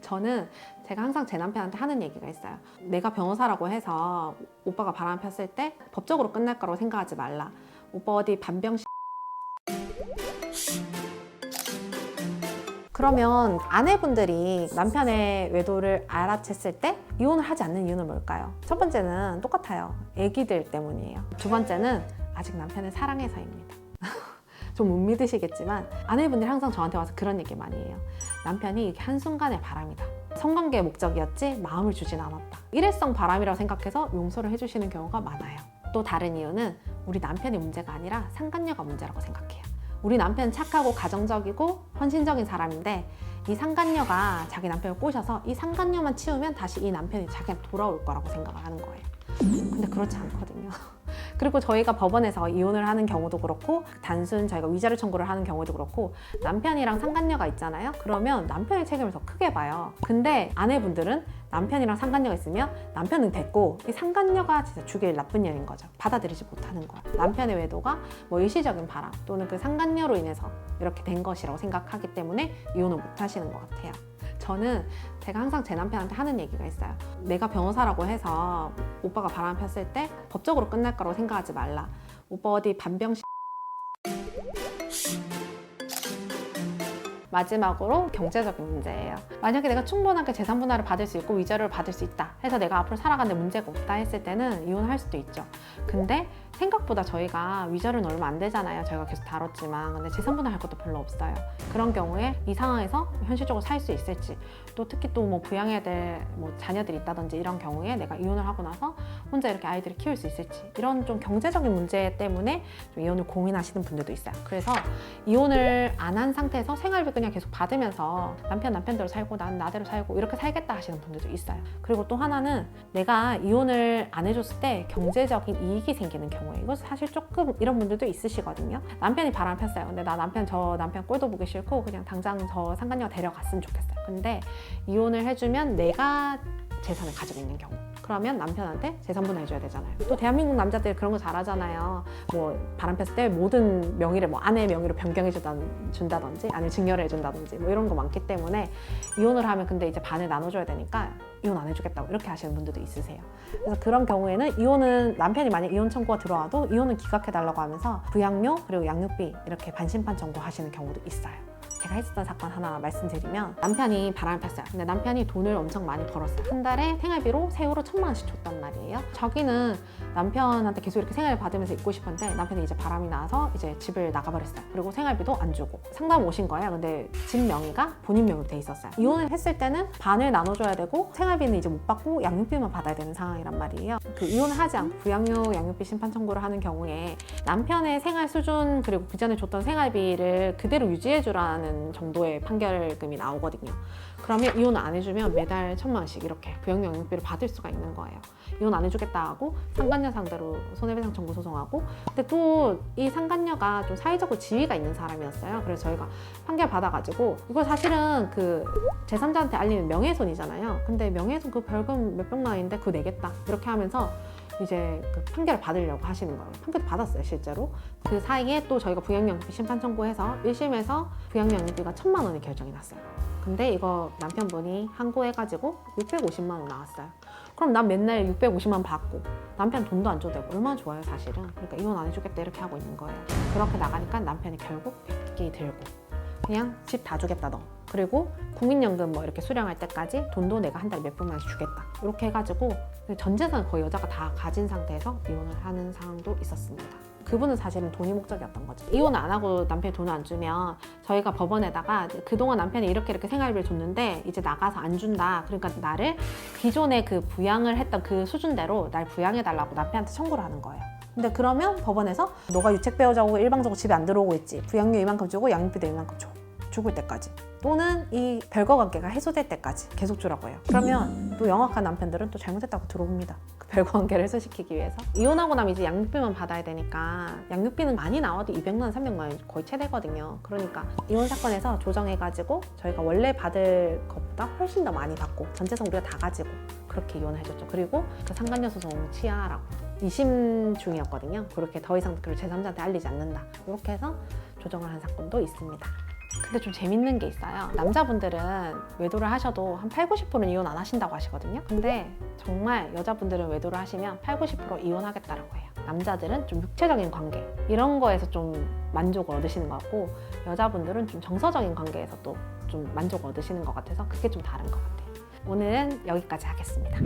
저는 제가 항상 제 남편한테 하는 얘기가 있어요. 내가 변호사라고 해서 오빠가 바람 폈을 때 법적으로 끝날 거라고 생각하지 말라. 오빠 어디 반병 그러면 아내분들이 남편의 외도를 알아챘을 때 이혼을 하지 않는 이유는 뭘까요? 첫 번째는 똑같아요. 아기들 때문이에요. 두 번째는 아직 남편을 사랑해서입니다. 좀 못 믿으시겠지만 아내분들이 항상 저한테 와서 그런 얘기 많이 해요. 남편이 이게 한순간의 바람이다. 성관계의 목적이었지 마음을 주진 않았다. 일회성 바람이라고 생각해서 용서를 해주시는 경우가 많아요. 또 다른 이유는 우리 남편이 문제가 아니라 상간녀가 문제라고 생각해요. 우리 남편은 착하고 가정적이고 헌신적인 사람인데 이 상간녀가 자기 남편을 꼬셔서 이 상간녀만 치우면 다시 이 남편이 자기한테 돌아올 거라고 생각을 하는 거예요. 근데 그렇지 않거든요. 그리고 저희가 법원에서 이혼을 하는 경우도 그렇고 단순 저희가 위자료 청구를 하는 경우도 그렇고 남편이랑 상간녀가 있잖아요. 그러면 남편의 책임을 더 크게 봐요. 근데 아내분들은 남편이랑 상간녀가 있으면 남편은 됐고 이 상간녀가 진짜 죽일 나쁜 년인 거죠. 받아들이지 못하는 거예요. 남편의 외도가 뭐 일시적인 바람 또는 그 상간녀로 인해서 이렇게 된 것이라고 생각하기 때문에 이혼을 못 하시는 것 같아요. 저는 제가 항상 제 남편한테 하는 얘기가 있어요. 내가 변호사라고 해서 오빠가 바람 폈을 때 법적으로 끝날 거라고 생각하지 말라. 오빠 어디 반병 마지막으로 경제적인 문제예요. 만약에 내가 충분하게 재산 분할을 받을 수 있고 위자료를 받을 수 있다 해서 내가 앞으로 살아가는데 문제가 없다 했을 때는 이혼할 수도 있죠. 근데 생각보다 저희가 위자료는 얼마 안 되잖아요. 저희가 계속 다뤘지만. 근데 재산 분할할 것도 별로 없어요. 그런 경우에 이 상황에서 현실적으로 살 수 있을지, 또 특히 또 뭐 부양해야 될 뭐 자녀들이 있다든지 이런 경우에 내가 이혼을 하고 나서 혼자 이렇게 아이들을 키울 수 있을지, 이런 좀 경제적인 문제 때문에 좀 이혼을 고민하시는 분들도 있어요. 그래서 이혼을 안 한 상태에서 생활비 그냥 계속 받으면서 남편대로 살고 난 나대로 살고 이렇게 살겠다 하시는 분들도 있어요. 그리고 또 하나는 내가 이혼을 안 해줬을 때 경제적인 이익이 생기는 경우에, 이거 사실 조금 이런 분들도 있으시거든요. 남편이 바람 폈어요. 근데 저 남편 꼴도 보기 싫고 그냥 당장 저 상간녀 데려갔으면 좋겠어요. 근데 이혼을 해주면 내가 재산을 가지고 있는 경우, 그러면 남편한테 재산 분할해줘야 되잖아요. 또 대한민국 남자들 그런 거 잘하잖아요. 뭐 바람 폈을 때 모든 명의를 뭐 아내의 명의로 변경해준다든지 아니면 증여를 해준다든지 뭐 이런 거 많기 때문에 이혼을 하면 근데 이제 반을 나눠줘야 되니까 이혼 안 해주겠다고 이렇게 하시는 분들도 있으세요. 그래서 그런 경우에는 이혼은 남편이 만약 이혼 청구가 들어와도 이혼은 기각해달라고 하면서 부양료 그리고 양육비 이렇게 반심판 청구하시는 경우도 있어요. 제가 했었던 사건 하나 말씀드리면, 남편이 바람을 폈어요. 근데 남편이 돈을 엄청 많이 벌었어요. 한 달에 생활비로 세후로 1,000만 원씩 줬단 말이에요. 자기는 남편한테 계속 이렇게 생활비 받으면서 있고 싶은데 남편이 이제 바람이 나서 이제 집을 나가버렸어요. 그리고 생활비도 안 주고 상담 오신 거예요. 근데 집 명의가 본인 명의로 돼 있었어요. 이혼을 했을 때는 반을 나눠줘야 되고 생활비는 이제 못 받고 양육비만 받아야 되는 상황이란 말이에요. 그 이혼을 하지 않고 부양료 양육비 심판 청구를 하는 경우에 남편의 생활 수준 그리고 그 전에 줬던 생활비를 그대로 유지해주라는 정도의 판결금이 나오거든요. 그러면 이혼 안 해주면 매달 1,000만 원씩 이렇게 부양료 양육비를 받을 수가 있는 거예요. 이혼 안 해주겠다 하고 상간녀 상대로 손해배상 청구 소송하고, 근데 또 이 상간녀가 좀 사회적으로 지위가 있는 사람이었어요. 그래서 저희가 판결 받아가지고, 이거 사실은 그 제3자한테 알리는 명예훼손이잖아요. 근데 명예훼손 그 벌금 몇백만 원인데 그거 내겠다 이렇게 하면서 이제 그 판결을 받으려고 하시는 거예요. 판결도 받았어요, 실제로. 그 사이에 또 저희가 부양양육비 심판 청구해서 1심에서 부양양육비가 1,000만 원이 결정이 났어요. 근데 이거 남편분이 항고해가지고 650만 원 나왔어요. 그럼 난 맨날 650만 원 받고 남편 돈도 안 줘도 되고 얼마나 좋아요, 사실은. 그러니까 이혼 안 해주겠다 이렇게 하고 있는 거예요. 그렇게 나가니까 남편이 결국 뵙기 들고 그냥 집 다 주겠다 너. 그리고 국민연금 뭐 이렇게 수령할 때까지 돈도 내가 한 달에 몇백만 원씩 주겠다. 이렇게 해가지고 전 재산을 거의 여자가 다 가진 상태에서 이혼을 하는 상황도 있었습니다. 그분은 사실은 돈이 목적이었던 거죠. 이혼 안 하고 남편이 돈을 안 주면 저희가 법원에다가 그동안 남편이 이렇게 생활비를 줬는데 이제 나가서 안 준다. 그러니까 나를 기존에 그 부양을 했던 그 수준대로 날 부양해달라고 남편한테 청구를 하는 거예요. 근데 그러면 법원에서 너가 유책 배우자고 일방적으로 집에 안 들어오고 있지. 부양료 이만큼 주고 양육비도 이만큼 줘. 죽을 때까지, 또는 이 별거 관계가 해소될 때까지 계속 주라고 해요. 그러면 또 영악한 남편들은 또 잘못했다고 들어옵니다. 그 별거 관계를 해소시키기 위해서. 이혼하고 나면 이제 양육비만 받아야 되니까 양육비는 많이 나와도 200만 원, 300만 원 거의 최대거든요. 그러니까 이혼 사건에서 조정해가지고 저희가 원래 받을 것보다 훨씬 더 많이 받고 전재산 우리가 다 가지고 그렇게 이혼을 해줬죠. 그리고 그 상간녀 소송 취하하라고 2심 중이었거든요. 그렇게 더 이상 그걸 제3자한테 알리지 않는다. 이렇게 해서 조정을 한 사건도 있습니다. 근데 좀 재밌는 게 있어요. 남자분들은 외도를 하셔도 한 8, 90%는 이혼 안 하신다고 하시거든요. 근데 정말 여자분들은 외도를 하시면 8, 90% 이혼하겠다라고 해요. 남자들은 좀 육체적인 관계 이런 거에서 좀 만족을 얻으시는 것 같고, 여자분들은 좀 정서적인 관계에서 또 좀 만족을 얻으시는 것 같아서 그게 좀 다른 것 같아요. 오늘은 여기까지 하겠습니다.